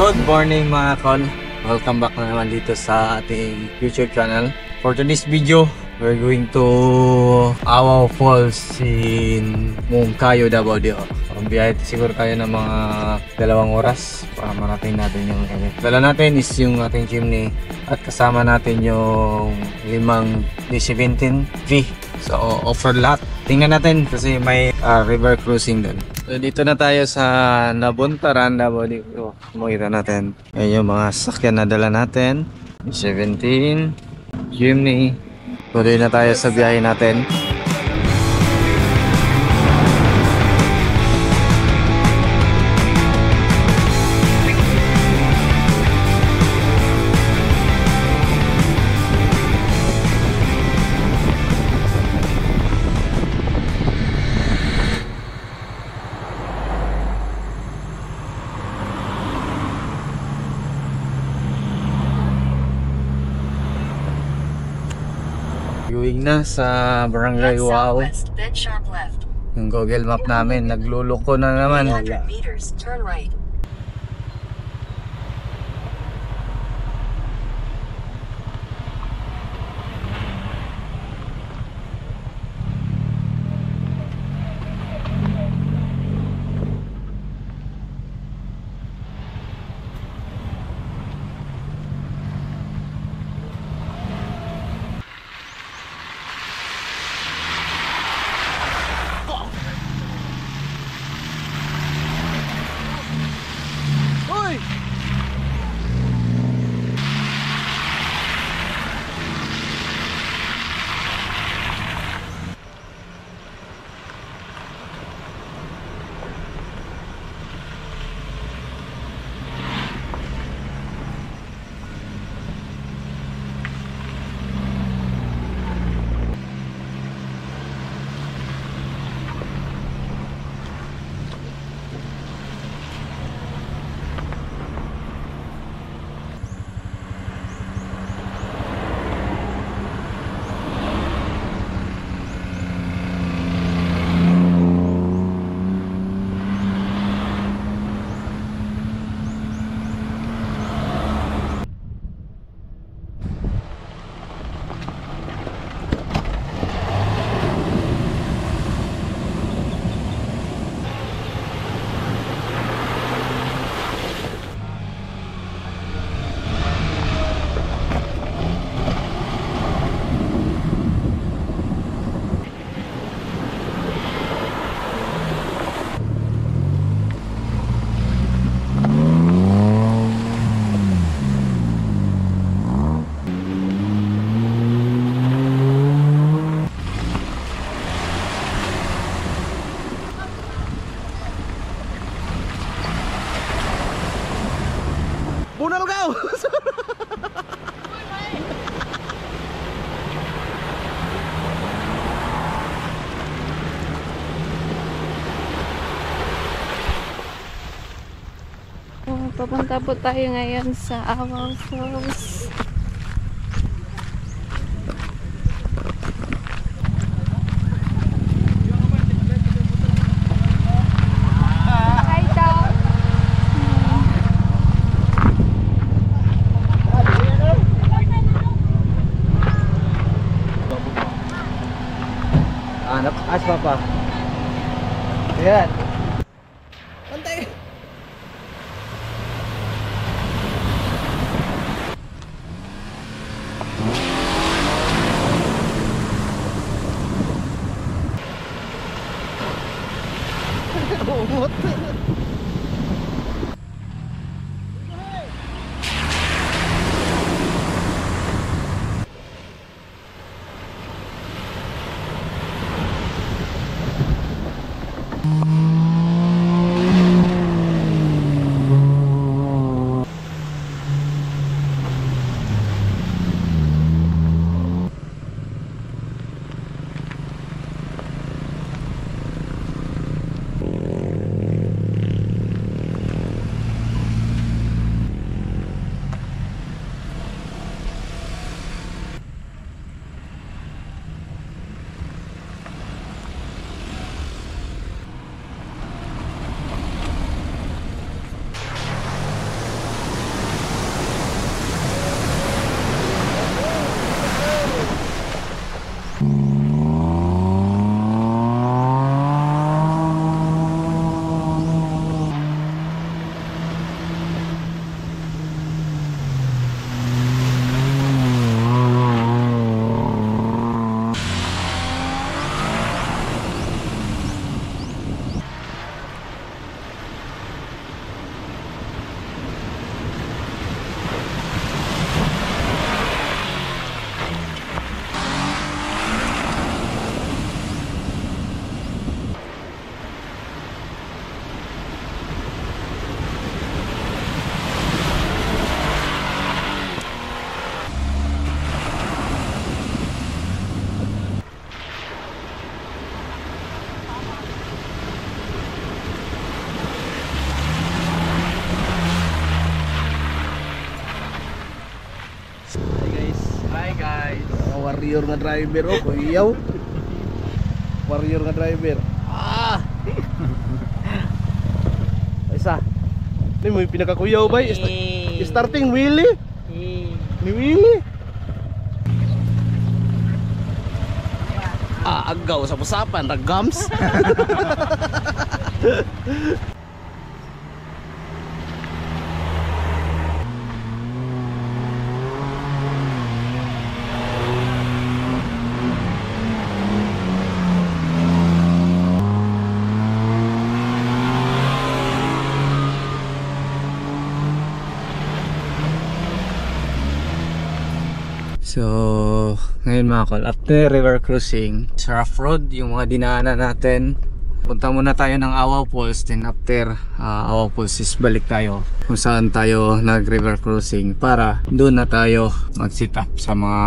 Good morning mga kol. Welcome back na naman dito sa ating YouTube channel. For today's video, we're going to Awao Falls in Mungkayo, Davao del Sur. Ang biyahe siguro tayo ng mga 2 oras para marating natin yung area. Dala natin is yung ating chimney at kasama natin yung 5 D17V. So off-road lahat. Tingnan natin kasi may river cruising doon. So dito na tayo sa Nabuntaran, Davao del Sur. Makita natin. Ayan yung mga sakyan na dala natin. 17, Jimny. Tuloy na tayo sa biyahe natin. Viewing na sa Barangay Awao. Yung Google Map namin nagluloko na naman. Buna lugaw! Papunta po tayo ngayon sa Awao Falls. As papa. Ayan. Pantay! Umot! Warrior nga driver oh, kuyaw. Warrior nga driver. Ah. Isa. Ni mo pinakakuyaw ba? Starting wheelie. Ni wheelie. Agaw sa usapan, ragams. So, ngayon mga kol, after river crossing sa rough road, yung mga dinaanan natin, punta muna tayo ng Awaw Falls. Then after Awaw Falls is balik tayo kung saan tayo nag river crossing para doon na tayo mag sit up sa mga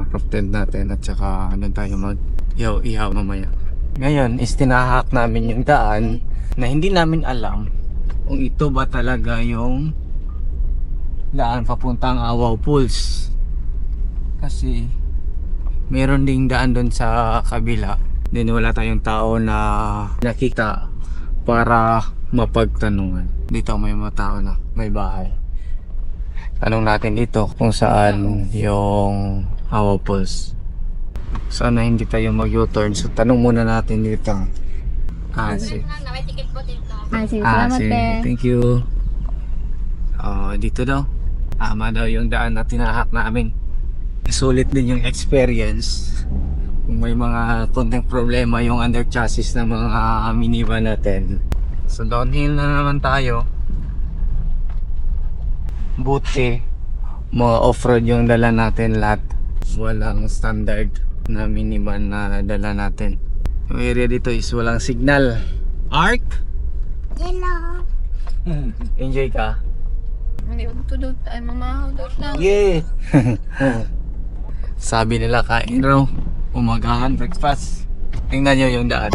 roof tent natin at saka doon tayo mag ihaw mamaya. Ngayon is tinahak namin yung daan na hindi namin alam kung ito ba talaga yung daan papuntang Awaw Falls. Kasi meron ding daan doon sa kabila. Then wala tayong tao na nakita para mapagtanungan. Dito may mga tao na may bahay. Tanong natin dito kung saan yung Awaw Falls. Sana hindi tayo mag-U-turn. So tanong muna natin dito. Sige. Salamat pe. Thank you. Dito daw. Tama daw yung daan na tinahak namin. Sulit din yung experience. Kung may mga konting problema yung under chassis ng mga minivan natin. So downhill na naman tayo. Buti mga off-road yung dala natin lahat. Walang standard na minivan na dala natin. Yung area dito is walang signal. Ark? Hello. Enjoy ka? Hindi ko tudot ay mamahaw daw na. Yeah. Sabi nila kain raw. Umagahan, breakfast. Tingnan nyo yung daan.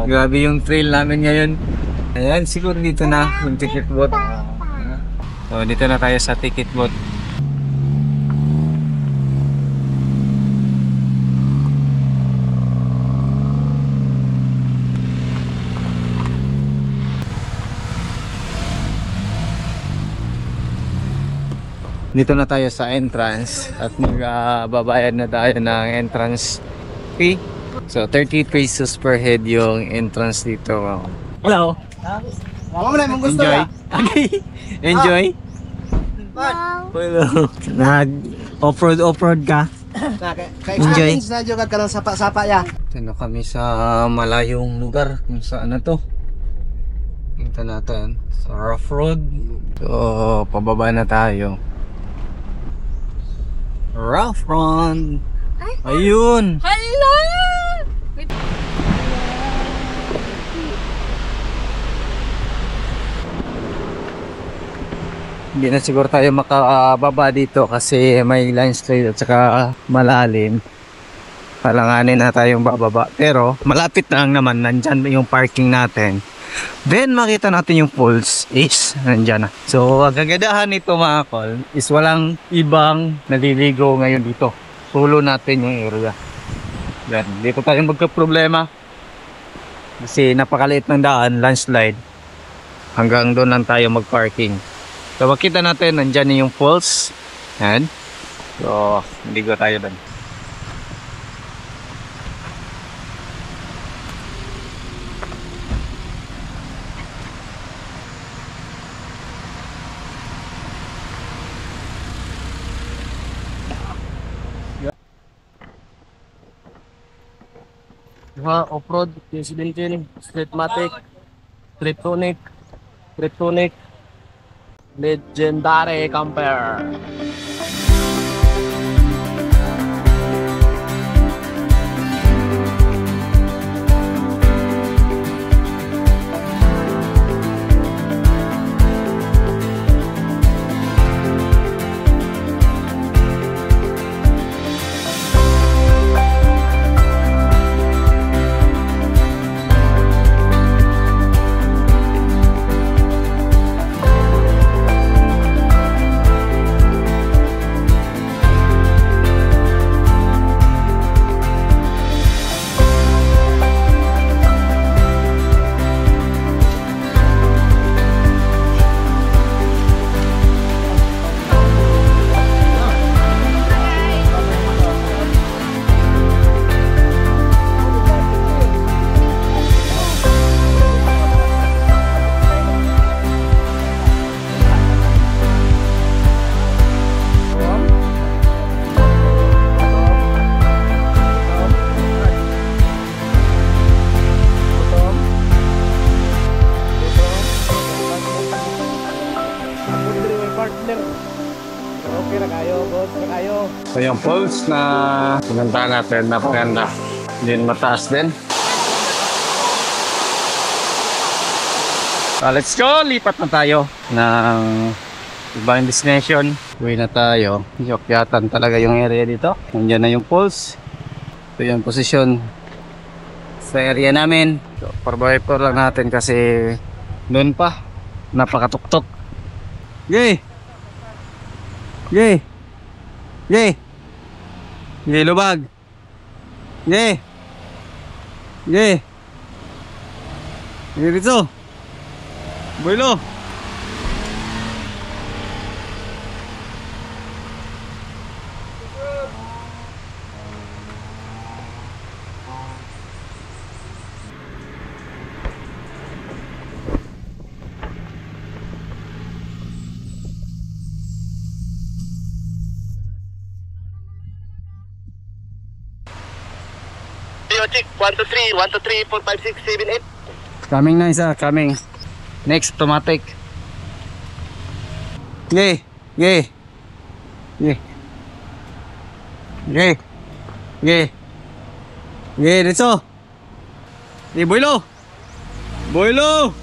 Grabe yung trail namin ngayon. Ayan, siguro dito na yung ticket booth. So, dito na tayo sa ticket booth. Dito na tayo sa entrance at magbabayad na tayo ng entrance fee. So 30 pesos per head yung entrance dito. Hello. Enjoy. Okay. Enjoy. Hello. Nag off-road ka? Enjoy. Na jugad ka ng sapa-sapa ya. Tino kami sa malayong lugar kung saan na to. Tingnan natin sa rough road. So pababa na tayo. Rough run. Ayun. Hello! Hindi na siguro tayo makababa dito kasi may landslide at saka malalim. Palanganin na tayong bababa. Pero malapit lang naman, nandyan yung parking natin. Then makita natin yung falls is nandyan na. So ang kagandahan nito mga kol is walang ibang naliligo ngayon dito. Solo natin yung area. Yan, dito tayo magka-problema. Kasi napakaliit ng daan, landslide. Hanggang doon lang tayo mag-parking. So makita natin nandyan yung falls. Yan. So ligo tayo doon. Off-road, Presidential, Streetmatic, Triptonic, Legendary Camper. Ako diri may partner. Okay na kayo, boss na kayo. So yung falls na pinuntahan natin, napaganda. Din mataas din. So let's go! Lipat na tayo ng ibang destination. Uwi na tayo. Yokyatan talaga yung area dito. Nandiyan na yung falls. Ito yung posisyon sa area namin. So, parboy-por lang natin kasi doon pa. Napakatuktok. Yay! Yay! Yay! Yay, lubag! Yay! Yay! Yay, dito! Boylo! Check 1 2 3 1 2 3 4 5 6 7 8. Coming na isa, coming. Next, automatic. Yay! Yay! Yay! Yay! Yay! Yay, dito! Yay, Boylo! Boylo!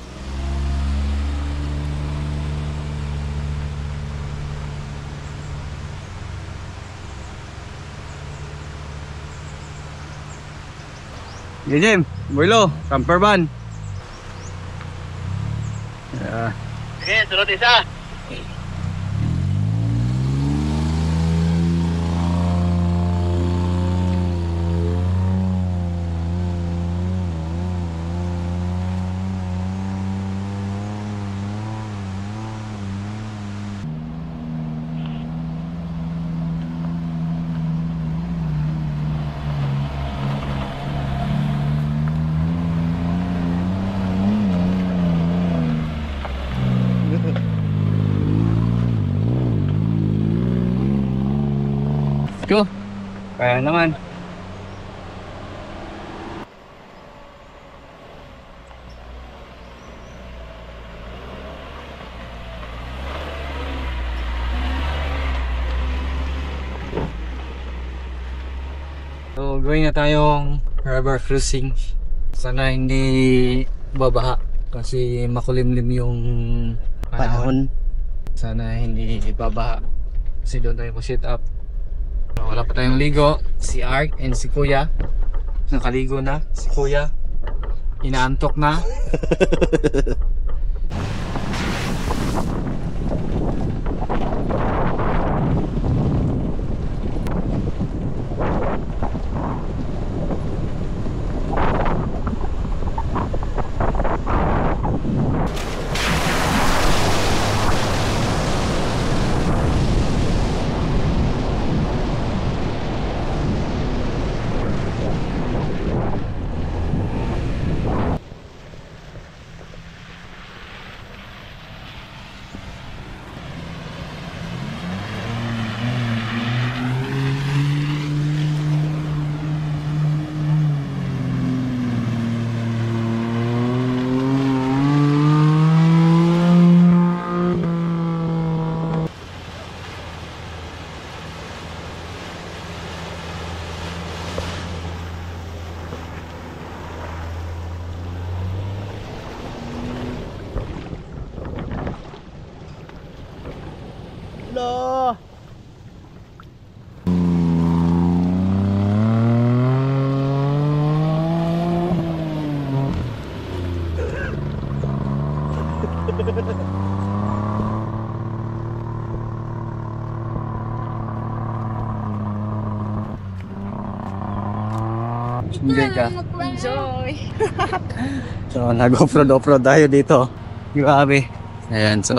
Yay, Jim! Boylo! Camper van! Sige, sunod isa. Go! Kaya naman. So, gawin na tayong river cruising. Sana hindi babaha kasi makulimlim yung panahon. Sana hindi babaha kasi doon tayo mag-sit up. Wala pa tayong ligo. Si Ark and si Kuya nakaligo na. Si Kuya inaantok na. Lo. Enjoy ka. Enjoy! So nag-offroad tayo dito. Grabe. Ayan, so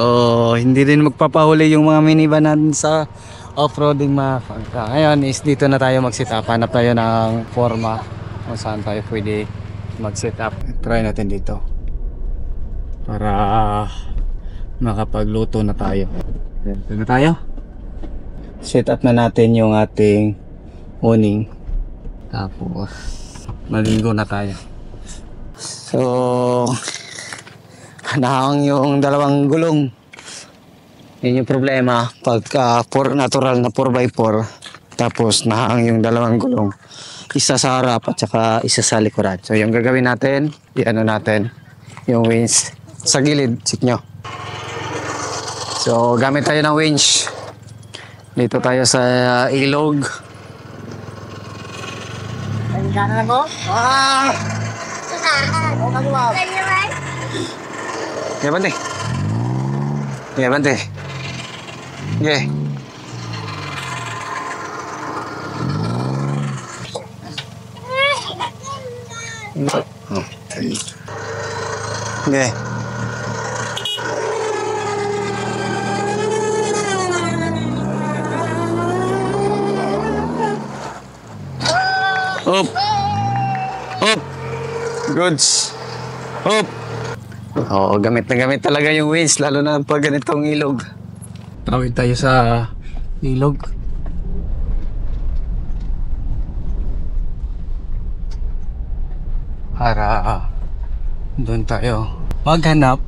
hindi rin magpapahuli yung mga minivan natin sa off-roading mga kagka. Ngayon is dito na tayo mag-sit up. Hanap tayo ng forma kung saan tayo pwede mag-sit up. Try natin dito para makapagluto na tayo. Ayan, dito na tayo. Set up na natin yung ating awning. Tapos maligo na tayo. So nakahang yung dalawang gulong. Yun yung problema pagka natural na 4x4 tapos nahang yung dalawang gulong. Isa sa harap at saka isa sa likuran. So yung gagawin natin, i-ano natin yung winch sa gilid, check nyo. So gamit tayo ng winch. Dito tayo sa ilog. Ang gana mo? Ah! Oh, nagulap. Okay, bante. Okay, bante. Okay. Oh, okay. Up. Up. Goods. Up. Oo, gamit na gamit talaga yung winch, lalo na pag ganitong ilog. Tawid tayo sa ilog. Para doon tayo maghanap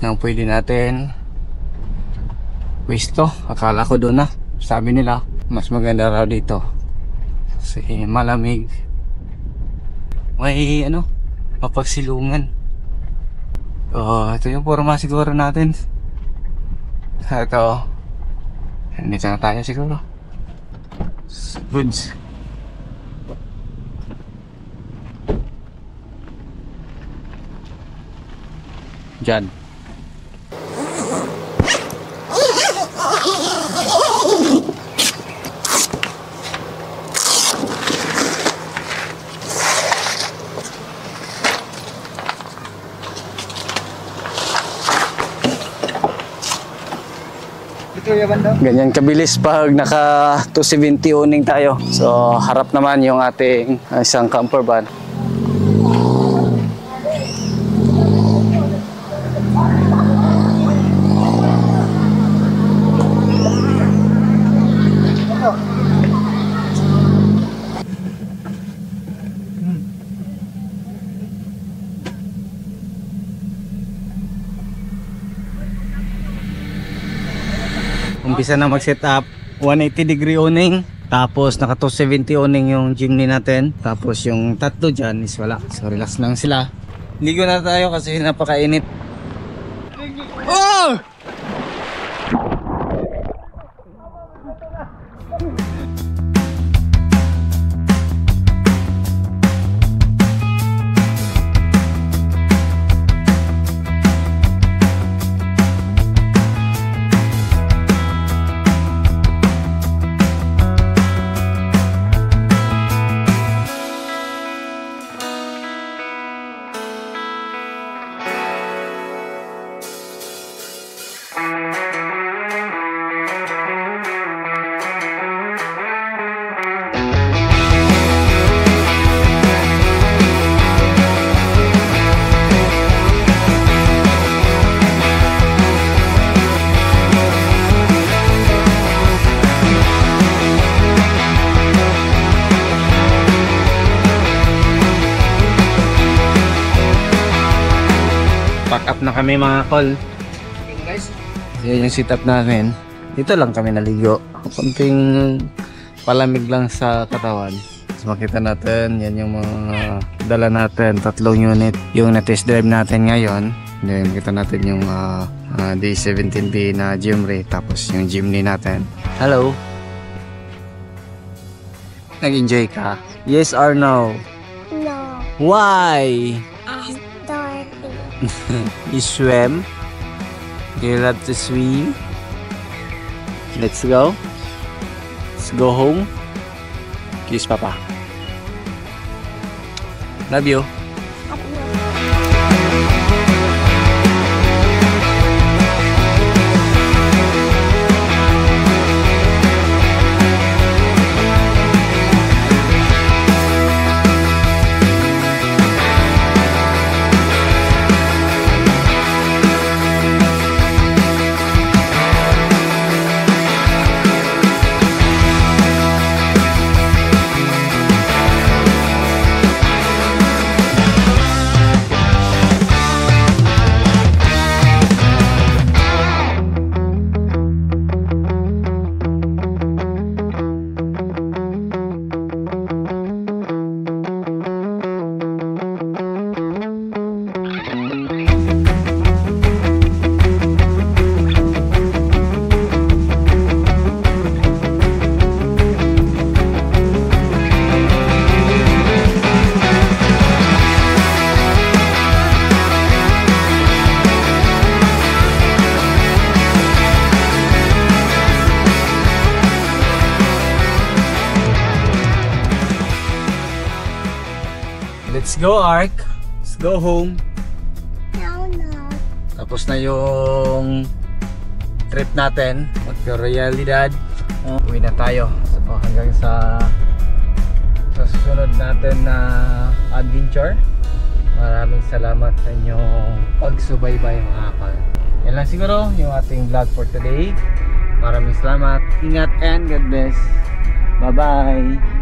ng pwede natin pwesto. Akala ko doon na. Sabi nila, mas maganda raw dito. Kasi malamig. May ano, mapagsilungan. Ito yung forma siguro natin. Ito. Nandito na tayo siguro. Goods. Diyan. Ganyan kabilis pag naka 270 owning tayo. So harap naman yung ating isang camper van. Umpisa na mag-set up 180 degree owning, tapos naka 270 owning yung Jimny natin, tapos yung tatlo dyan is wala, so relax lang sila. Ligo na tayo kasi napakainit. Oh! Pack up na kami mga kol. Yan yung setup namin. Dito lang kami naligo. Konting palamig lang sa katawan. So makita natin, yan yung mga dala natin. 3 unit. Yung na-test drive natin ngayon. Then makita natin yung D17B na Jimny. Tapos yung Jimny natin. Hello. Nag-enjoy ka? Yes or no? No. Why? Dirty. You swim? Do you love to swim? Let's go. Let's go home. Kiss Papa. Love you. Let's go, Ark. Let's go home. No, no. Tapos na yung trip natin. Magka-realidad. Uwi na tayo. So, hanggang sa susunod natin na adventure. Maraming salamat sa inyong pagsubaybay mga kapal. Yan lang siguro yung ating vlog for today. Maraming salamat. Ingat and God bless. Bye-bye.